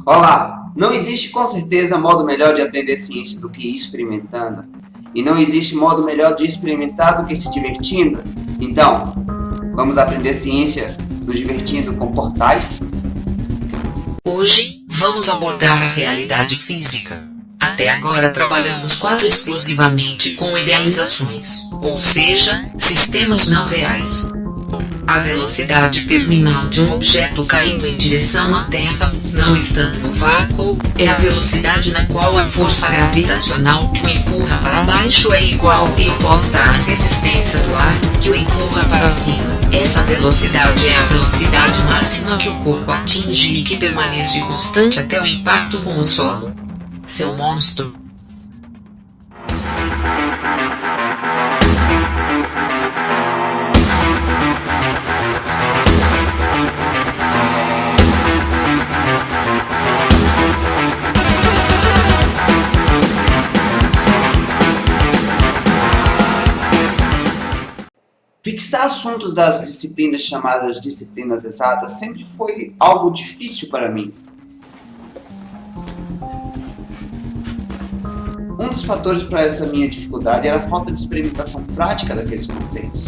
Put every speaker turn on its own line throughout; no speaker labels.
Olá! Não existe com certeza modo melhor de aprender ciência do que experimentando. E não existe modo melhor de experimentar do que se divertindo. Então, vamos aprender ciência nos divertindo com portais?
Hoje, vamos abordar a realidade física. Até agora trabalhamos quase exclusivamente com idealizações, ou seja, sistemas não reais. A velocidade terminal de um objeto caindo em direção à Terra, não estando no vácuo, é a velocidade na qual a força gravitacional que o empurra para baixo é igual e oposta à resistência do ar, que o empurra para cima. Essa velocidade é a velocidade máxima que o corpo atinge e que permanece constante até o impacto com o solo. Seu monstro.
Fixar assuntos das disciplinas chamadas disciplinas exatas sempre foi algo difícil para mim. Um dos fatores para essa minha dificuldade era a falta de experimentação prática daqueles conceitos.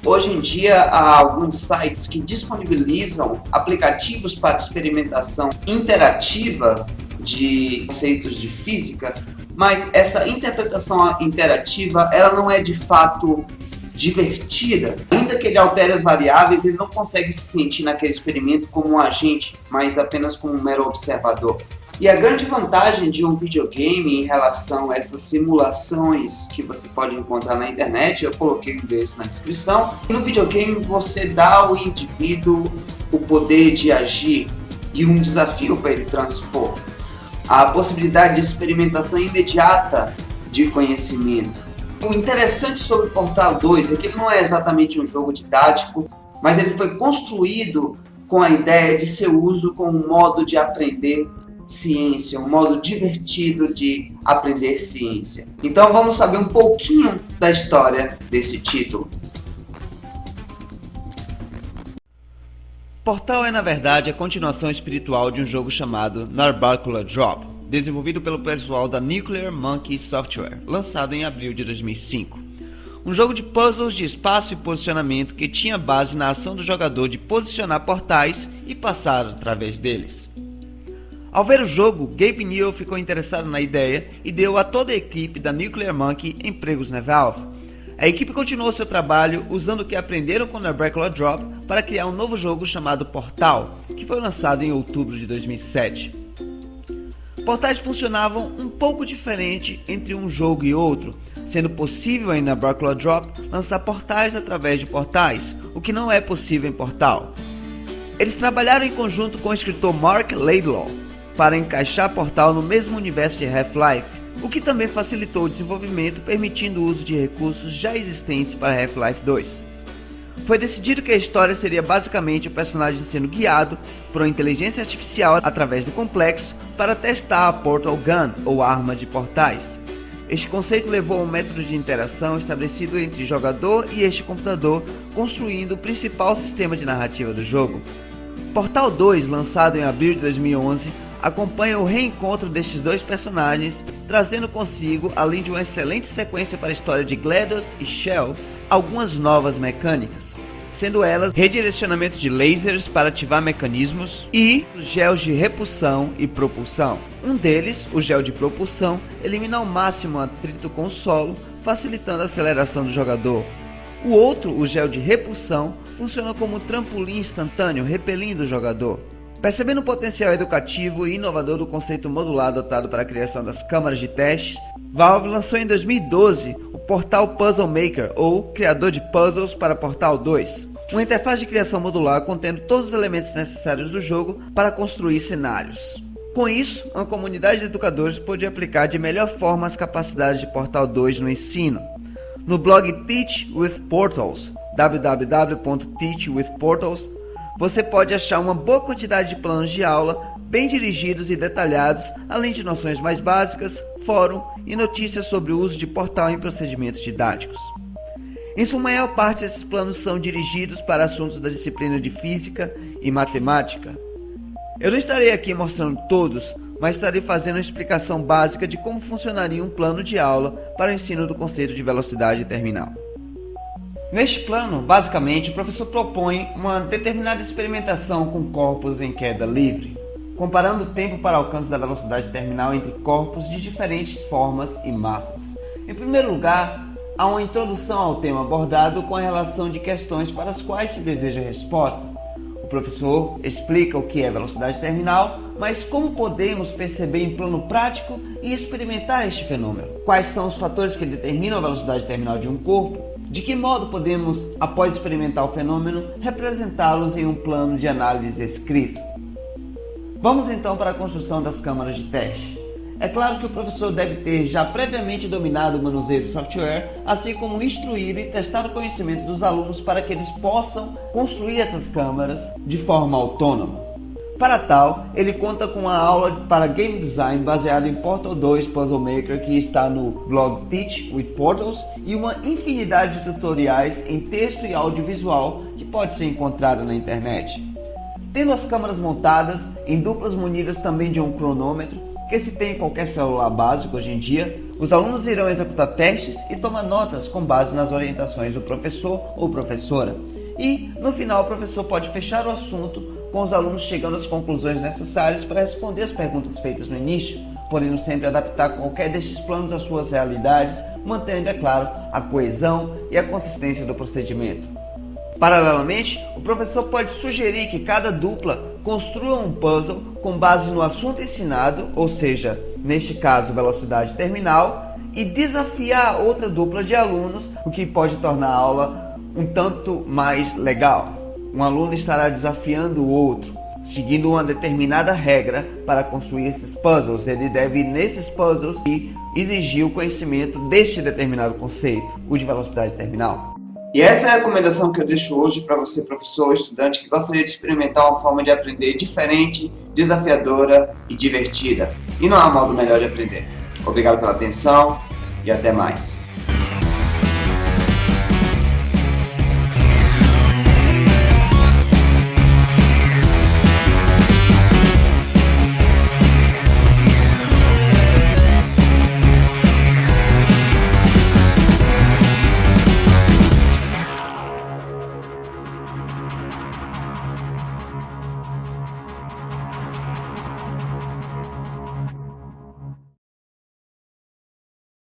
Hoje em dia, há alguns sites que disponibilizam aplicativos para experimentação interativa de conceitos de física, mas essa interpretação interativa ela não é de fato divertida. Ainda que ele altere as variáveis, ele não consegue se sentir naquele experimento como um agente, mas apenas como um mero observador. E a grande vantagem de um videogame em relação a essas simulações que você pode encontrar na internet, eu coloquei um desses na descrição, no videogame você dá ao indivíduo o poder de agir e um desafio para ele transpor. A possibilidade de experimentação imediata de conhecimento. O interessante sobre Portal 2 é que ele não é exatamente um jogo didático, mas ele foi construído com a ideia de seu uso como um modo de aprender ciência, um modo divertido de aprender ciência. Então vamos saber um pouquinho da história desse título.
Portal é na verdade a continuação espiritual de um jogo chamado Narbacula Drop, desenvolvido pelo pessoal da Nuclear Monkey Software, lançado em abril de 2005. Um jogo de puzzles de espaço e posicionamento que tinha base na ação do jogador de posicionar portais e passar através deles. Ao ver o jogo, Gabe Newell ficou interessado na ideia e deu a toda a equipe da Nuclear Monkey empregos na Valve. A equipe continuou seu trabalho usando o que aprenderam com Narbacula Drop para criar um novo jogo chamado Portal, que foi lançado em outubro de 2007. Portais funcionavam um pouco diferente entre um jogo e outro, sendo possível em Narbacula Drop lançar portais através de portais, o que não é possível em Portal. Eles trabalharam em conjunto com o escritor Mark Laidlaw para encaixar Portal no mesmo universo de Half-Life, o que também facilitou o desenvolvimento, permitindo o uso de recursos já existentes para Half-Life 2. Foi decidido que a história seria basicamente o personagem sendo guiado por uma inteligência artificial através do complexo para testar a Portal Gun, ou arma de portais. Este conceito levou a um método de interação estabelecido entre jogador e este computador, construindo o principal sistema de narrativa do jogo. Portal 2, lançado em abril de 2011, acompanha o reencontro destes dois personagens, trazendo consigo, além de uma excelente sequência para a história de GLaDOS e Shell, algumas novas mecânicas, sendo elas redirecionamento de lasers para ativar mecanismos e gels de repulsão e propulsão. Um deles, o gel de propulsão, elimina ao máximo o atrito com o solo, facilitando a aceleração do jogador. O outro, o gel de repulsão, funciona como um trampolim instantâneo, repelindo o jogador. Percebendo o potencial educativo e inovador do conceito modular adotado para a criação das câmaras de teste, Valve lançou em 2012 o Portal Puzzle Maker, ou Criador de Puzzles para Portal 2, uma interface de criação modular contendo todos os elementos necessários do jogo para construir cenários. Com isso, uma comunidade de educadores pôde aplicar de melhor forma as capacidades de Portal 2 no ensino. No blog Teach with Portals, www.teachwithportals, você pode achar uma boa quantidade de planos de aula, bem dirigidos e detalhados, além de noções mais básicas, fórum e notícias sobre o uso de Portal em procedimentos didáticos. Em sua maior parte, esses planos são dirigidos para assuntos da disciplina de Física e Matemática. Eu não estarei aqui mostrando todos, mas estarei fazendo uma explicação básica de como funcionaria um plano de aula para o ensino do conceito de velocidade terminal. Neste plano, basicamente, o professor propõe uma determinada experimentação com corpos em queda livre, comparando o tempo para alcance da velocidade terminal entre corpos de diferentes formas e massas. Em primeiro lugar, há uma introdução ao tema abordado com a relação de questões para as quais se deseja resposta. O professor explica o que é velocidade terminal, mas como podemos perceber em plano prático e experimentar este fenômeno? Quais são os fatores que determinam a velocidade terminal de um corpo? De que modo podemos, após experimentar o fenômeno, representá-los em um plano de análise escrito? Vamos então para a construção das câmaras de teste. É claro que o professor deve ter já previamente dominado o manuseio do software, assim como instruir e testar o conhecimento dos alunos para que eles possam construir essas câmaras de forma autônoma. Para tal, ele conta com uma aula para Game Design baseada em Portal 2 Puzzle Maker que está no blog Teach with Portals e uma infinidade de tutoriais em texto e audiovisual que pode ser encontrada na internet. Tendo as câmaras montadas em duplas munidas também de um cronômetro, que se tem em qualquer celular básico hoje em dia, os alunos irão executar testes e tomar notas com base nas orientações do professor ou professora. E, no final, o professor pode fechar o assunto com os alunos chegando às conclusões necessárias para responder as perguntas feitas no início, podendo sempre adaptar qualquer destes planos às suas realidades, mantendo, é claro, a coesão e a consistência do procedimento. Paralelamente, o professor pode sugerir que cada dupla construa um puzzle com base no assunto ensinado, ou seja, neste caso, velocidade terminal, e desafiar outra dupla de alunos, o que pode tornar a aula um tanto mais legal. Um aluno estará desafiando o outro, seguindo uma determinada regra para construir esses puzzles. Ele deve, nesses puzzles, exigir o conhecimento deste determinado conceito, o de velocidade terminal.
E essa é a recomendação que eu deixo hoje para você, professor ou estudante, que gostaria de experimentar uma forma de aprender diferente, desafiadora e divertida. E não há modo melhor de aprender. Obrigado pela atenção e até mais.